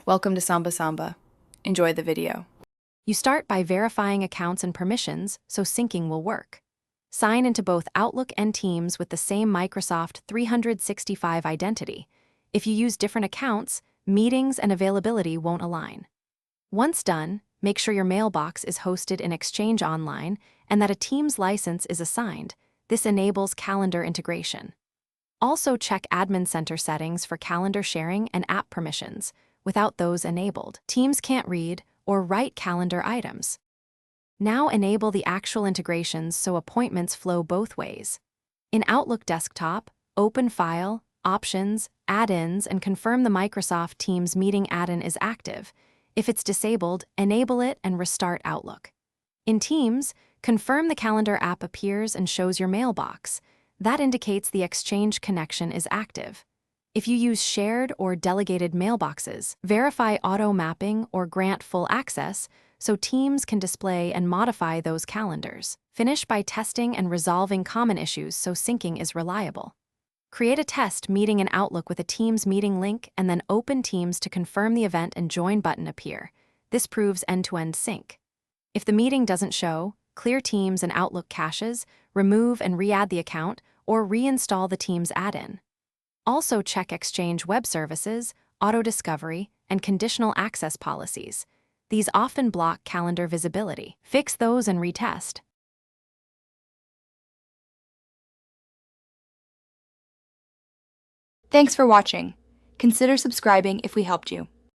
Welcome to Samba Samba. Enjoy the video. You start by verifying accounts and permissions so syncing will work. Sign into both Outlook and Teams with the same Microsoft 365 identity. If you use different accounts, meetings and availability won't align. Once done, make sure your mailbox is hosted in Exchange Online and that a Teams license is assigned. This enables calendar integration. Also check Admin Center settings for calendar sharing and app permissions. Without those enabled, Teams can't read or write calendar items. Now enable the actual integrations so appointments flow both ways. In Outlook Desktop, open File, Options, Add-ins, and confirm the Microsoft Teams meeting add-in is active. If it's disabled, enable it and restart Outlook. In Teams, confirm the calendar app appears and shows your mailbox. That indicates the Exchange connection is active. If you use shared or delegated mailboxes, verify auto mapping or grant full access so Teams can display and modify those calendars. Finish by testing and resolving common issues so syncing is reliable. Create a test meeting in Outlook with a Teams meeting link and then open Teams to confirm the event and join button appear. This proves end-to-end sync. If the meeting doesn't show, clear Teams and Outlook caches, remove and re-add the account, or reinstall the Teams add-in. Also check Exchange Web Services, Auto Discovery, and Conditional Access policies. These often block calendar visibility. Fix those and retest. Thanks for watching. Consider subscribing if we helped you.